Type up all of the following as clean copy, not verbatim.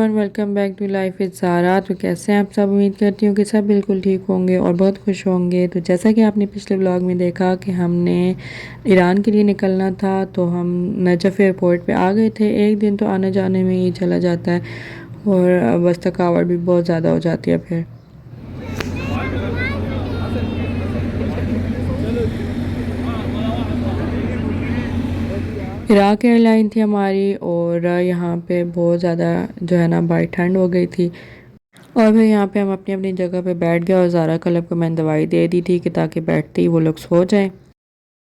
Everyone, welcome back to life with Zara. तो कैसे हैं आप सब? उम्मीद करती हूँ कि सब बिल्कुल ठीक होंगे और बहुत खुश होंगे। तो जैसा कि आपने पिछले व्लॉग में देखा कि हमने ईरान के लिए निकलना था, तो हम नजफ़ एयरपोर्ट पे आ गए थे। एक दिन तो आने जाने में ही चला जाता है और बस थकावट भी बहुत ज़्यादा हो जाती है। फिर इराक एयरलाइन थी हमारी और यहाँ पे बहुत ज़्यादा जो है ना भाई ठंड हो गई थी। और फिर यहाँ पे हम अपनी अपनी जगह पे बैठ गए और ज़ारा क्लब को मैंने दवाई दे दी थी कि ताकि बैठते ही वो लोग सो जाएं।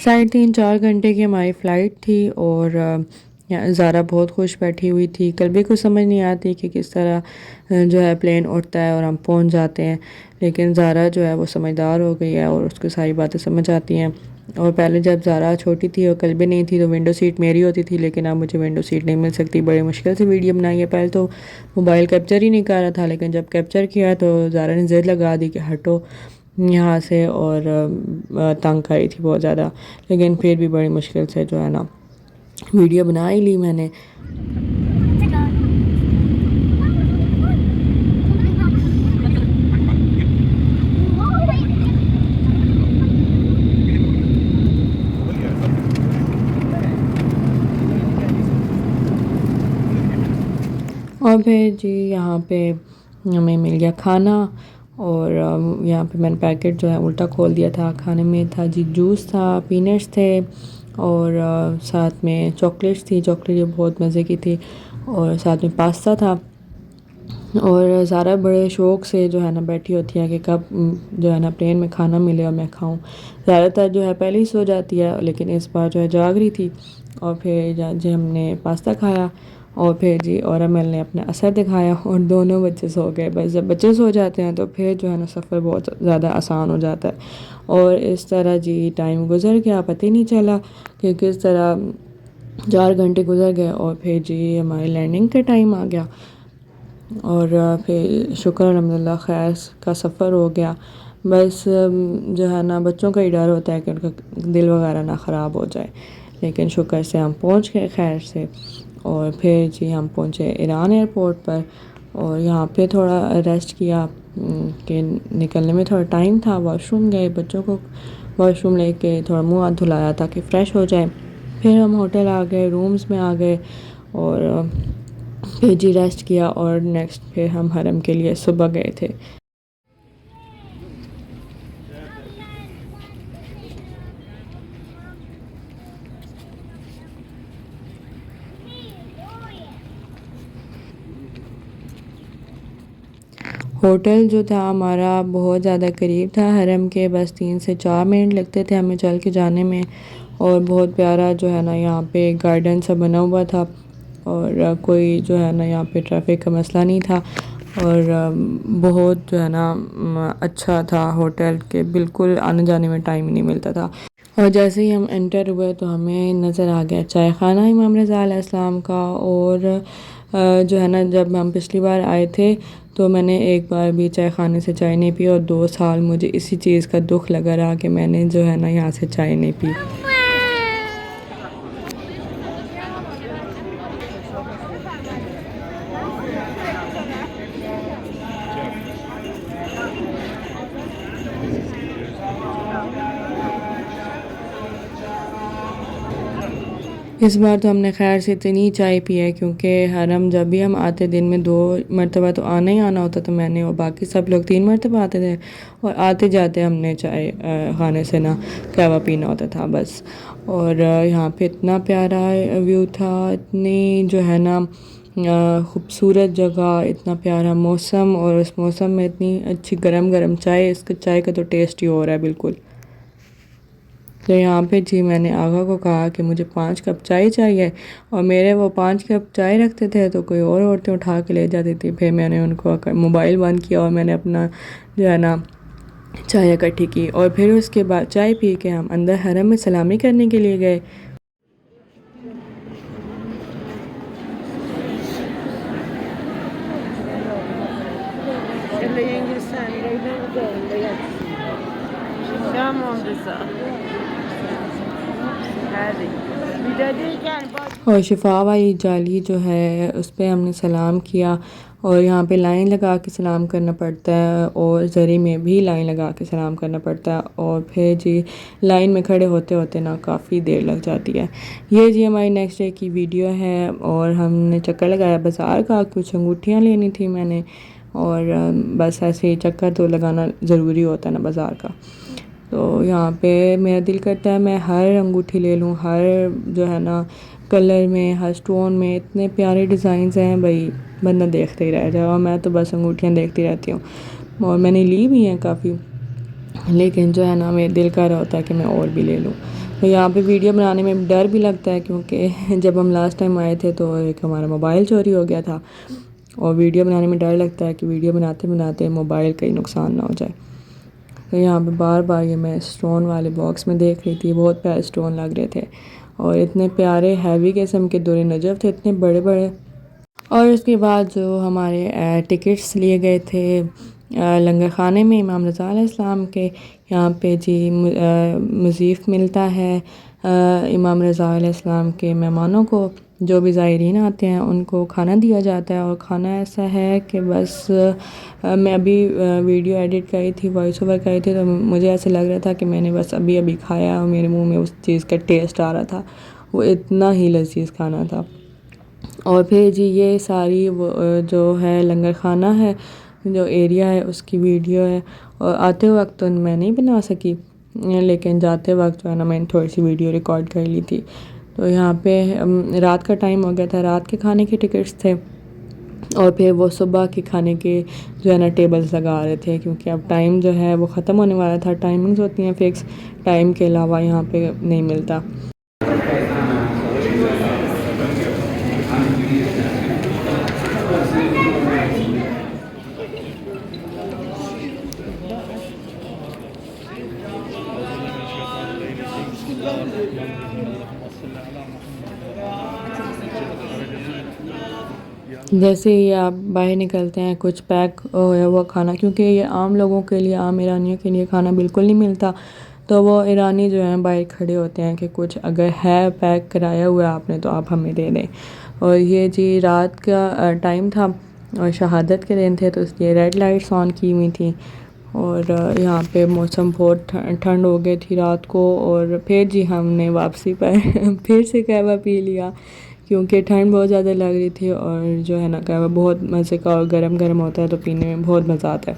3.5-4 घंटे की हमारी फ़्लाइट थी और ज़ारा बहुत खुश बैठी हुई थी। कल भी कुछ समझ नहीं आती कि किस तरह जो है प्लेन उड़ता है और हम पहुंच जाते हैं, लेकिन ज़ारा जो है वो समझदार हो गई है और उसको सारी बातें समझ आती हैं। और पहले जब ज़ारा छोटी थी और कल भी नहीं थी तो विंडो सीट मेरी होती थी, लेकिन अब मुझे विंडो सीट नहीं मिल सकती। बड़ी मुश्किल से वीडियो बनाई है। पहले तो मोबाइल कैप्चर ही नहीं कर रहा था, लेकिन जब कैप्चर किया तो ज़ारा ने ज़िद लगा दी कि हटो यहाँ से, और तंग आई थी बहुत ज़्यादा, लेकिन फिर भी बड़ी मुश्किल से जो है ना वीडियो बना ही ली मैंने। और फिर जी यहाँ पे हमें मिल गया खाना और यहाँ पे मैंने पैकेट जो है उल्टा खोल दिया था। खाने में था जी जूस था, पीनट्स थे और साथ में चॉकलेट्स थी। चॉकलेट ये बहुत मज़े की थी और साथ में पास्ता था। और ज़ारा बड़े शौक़ से जो है ना बैठी होती है कि कब जो है ना प्लेन में खाना मिले और मैं खाऊं। ज़्यादातर जो है पहले ही सो जाती है, लेकिन इस बार जो है जाग रही थी। और फिर जी हमने पास्ता खाया और फिर जी और अमल ने अपना असर दिखाया और दोनों बच्चे सो गए। बस जब बच्चे सो जाते हैं तो फिर जो है ना सफ़र बहुत ज़्यादा आसान हो जाता है। और इस तरह जी टाइम गुजर गया, पता ही नहीं चला कि किस तरह 4 घंटे गुजर गए। और फिर जी हमारी लैंडिंग का टाइम आ गया और फिर शुक्र अल्हम्दुलिल्लाह खैर का सफ़र हो गया। बस जो है ना बच्चों का ही डर होता है कि उनका दिल वगैरह ना ख़राब हो जाए, लेकिन शुक्र से हम पहुंच गए खैर से। और फिर जी हम पहुंचे ईरान एयरपोर्ट पर और यहाँ पे थोड़ा रेस्ट किया कि निकलने में थोड़ा टाइम था। वॉशरूम गए, बच्चों को वॉशरूम लेके थोड़ा मुंह हाथ धुलाया ताकि फ़्रेश हो जाए। फिर हम होटल आ गए, रूम्स में आ गए और फिर जी रेस्ट किया और नेक्स्ट फिर हम हरम के लिए सुबह गए थे। होटल जो था हमारा बहुत ज़्यादा करीब था हरम के, बस 3 से 4 मिनट लगते थे हमें चल के जाने में। और बहुत प्यारा जो है ना यहाँ पे गार्डन सा बना हुआ था और कोई जो है ना यहाँ पे ट्रैफिक का मसला नहीं था। और बहुत जो है ना अच्छा था होटल के, बिल्कुल आने जाने में टाइम ही नहीं मिलता था। और जैसे ही हम एंटर हुए तो हमें नज़र आ गया चाय खाना इमाम रज़ा अलैहिस्सलाम का। और जो है ना जब हम पिछली बार आए थे तो मैंने एक बार भी चाय खाने से चाय नहीं पी और 2 साल मुझे इसी चीज़ का दुख लगा रहा कि मैंने जो है ना यहाँ से चाय नहीं पी। इस बार तो हमने खैर से इतनी चाय पी है क्योंकि हरम जब भी हम आते दिन में 2 मरतबा तो आना ही आना होता, तो मैंने और बाकी सब लोग 3 मरतबा आते थे और आते जाते हमने चाय खाने से ना कहवा पीना होता था बस। और यहाँ पे इतना प्यारा व्यू था, इतनी जो है ना खूबसूरत जगह, इतना प्यारा मौसम और उस मौसम में इतनी अच्छी गरम गरम चाय। इसका चाय का तो टेस्ट ही हो रहा है बिल्कुल। तो यहाँ पे जी मैंने आगा को कहा कि मुझे 5 कप चाय चाहिए और मेरे वो 5 कप चाय रखते थे तो कोई और औरतें उठा के ले जाती थी। फिर मैंने उनको मोबाइल बंद किया और मैंने अपना जो है ना चाय इकट्ठी की और फिर उसके बाद चाय पी के हम अंदर हरम में सलामी करने के लिए गए। और शिफा वाली जाली जो है उस पर हमने सलाम किया और यहाँ पे लाइन लगा के सलाम करना पड़ता है और ज़री में भी लाइन लगा के सलाम करना पड़ता है और फिर जी लाइन में खड़े होते होते ना काफ़ी देर लग जाती है। ये जी हमारी नेक्स्ट डे की वीडियो है और हमने चक्कर लगाया बाज़ार का, कुछ अंगूठियाँ लेनी थी मैंने और बस ऐसे ही चक्कर तो लगाना ज़रूरी होता है ना बाज़ार का। तो यहाँ पे मेरा दिल करता है मैं हर अंगूठी ले लूँ, हर जो है ना कलर में, हर स्टोन में, इतने प्यारे डिज़ाइंस हैं भाई बंदा देखते ही रह जाए और मैं तो बस अंगूठियाँ देखती रहती हूँ और मैंने ली भी हैं काफ़ी, लेकिन जो है ना मेरे दिल कर रहा होता है कि मैं और भी ले लूँ। तो यहाँ पे वीडियो बनाने में डर भी लगता है क्योंकि जब हम लास्ट टाइम आए थे तो एक हमारा मोबाइल चोरी हो गया था और वीडियो बनाने में डर लगता है कि वीडियो बनाते बनाते मोबाइल का ही नुकसान ना हो जाए। तो यहाँ पे बार बार ये मैं स्टोन वाले बॉक्स में देख रही थी, बहुत प्यारे स्टोन लग रहे थे और इतने प्यारे हैवी किस्म के दुर नजफ़ थे, इतने बड़े बड़े। और उसके बाद जो हमारे टिकट्स लिए गए थे लंगर ख़ाने में इमाम रज़ा अलैहिस्सलाम के, यहाँ पे जी मुज़ीफ़ मिलता है इमाम रज़ा अलैहिस्सलाम के मेहमानों को, जो भी ज़ायरीन आते हैं उनको खाना दिया जाता है और खाना ऐसा है कि बस मैं अभी वीडियो एडिट करी थी, वॉइस ओवर करी थी तो मुझे ऐसे लग रहा था कि मैंने बस अभी अभी खाया और मेरे मुंह में उस चीज़ का टेस्ट आ रहा था, वो इतना ही लजीज खाना था। और फिर जी ये सारी वो जो है लंगर खाना है जो एरिया है उसकी वीडियो है और आते वक्त तो मैं नहीं बना सकी, लेकिन जाते वक्त जो है ना मैंने थोड़ी सी वीडियो रिकॉर्ड कर ली थी। तो यहाँ पे रात का टाइम हो गया था, रात के खाने के टिकट्स थे और फिर वो सुबह के खाने के जो है ना टेबल्स लगा रहे थे क्योंकि अब टाइम जो है वो ख़त्म होने वाला था। टाइमिंग्स होती हैं फ़िक्स, टाइम के अलावा यहाँ पे नहीं मिलता। जैसे ही आप बाहर निकलते हैं कुछ पैक होया हुआ खाना, क्योंकि ये आम लोगों के लिए, आम ईरानियों के लिए खाना बिल्कुल नहीं मिलता, तो वो ईरानी जो हैं बाहर खड़े होते हैं कि कुछ अगर है पैक कराया हुआ आपने तो आप हमें दे दें। और ये जी रात का टाइम था और शहादत के दिन थे तो इसलिए रेड लाइट्स ऑन की हुई थी और यहाँ पे मौसम बहुत ठंड हो गई थी रात को। और फिर जी हमने वापसी पर फिर से कहवा पी लिया क्योंकि ठंड बहुत ज़्यादा लग रही थी और जो है ना कहवा बहुत मज़े का और गरम गरम होता है तो पीने में बहुत मज़ा आता है।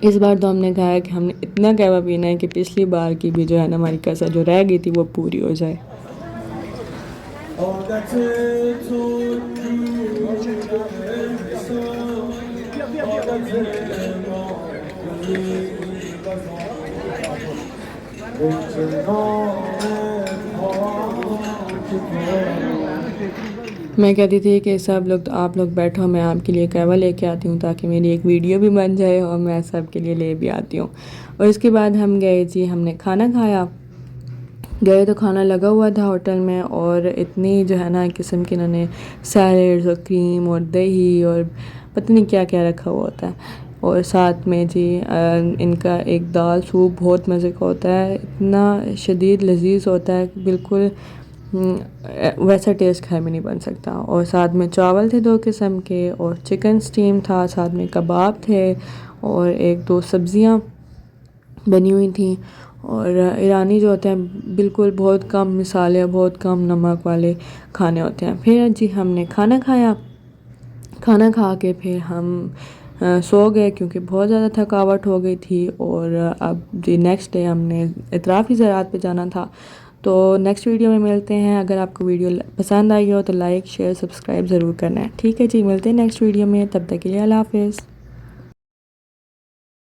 इस बार तो हमने कहा है कि हमने इतना कहवा पीना है कि पिछली बार की भी जो है ना हमारी कसर जो रह गई थी वो पूरी हो जाए। मैं कहती थी कि सब लोग तो आप लोग बैठो, मैं आपके लिए कहवा लेके आती हूँ ताकि मेरी एक वीडियो भी बन जाए और मैं सब के लिए ले भी आती हूँ। और इसके बाद हम गए जी, हमने खाना खाया, गए तो खाना लगा हुआ था होटल में और इतनी जो है ना किस्म की इन्होंने सैलड्स और क्रीम और दही और पता नहीं क्या क्या रखा हुआ होता है और साथ में जी इनका एक दाल सूप बहुत मज़े का होता है, इतना शदीद लजीज होता है, बिल्कुल वैसा टेस्ट घर में नहीं बन सकता। और साथ में चावल थे 2 किस्म के और चिकन स्टीम था, साथ में कबाब थे और 1-2 सब्ज़ियाँ बनी हुई थी। और ईरानी जो होते हैं बिल्कुल बहुत कम मसाले, बहुत कम नमक वाले खाने होते हैं। फिर जी हमने खाना खाया, खाना खा के फिर हम सो गए क्योंकि बहुत ज़्यादा थकावट हो गई थी। और अब जी नेक्स्ट डे हमने इतराफ़ी ज़रात पे जाना था। तो नेक्स्ट वीडियो में मिलते हैं। अगर आपको वीडियो पसंद आई हो तो लाइक शेयर सब्सक्राइब ज़रूर करना है। ठीक है जी, मिलते हैं नेक्स्ट वीडियो में, तब तक के लिए अल्लाह हाफ़िज़।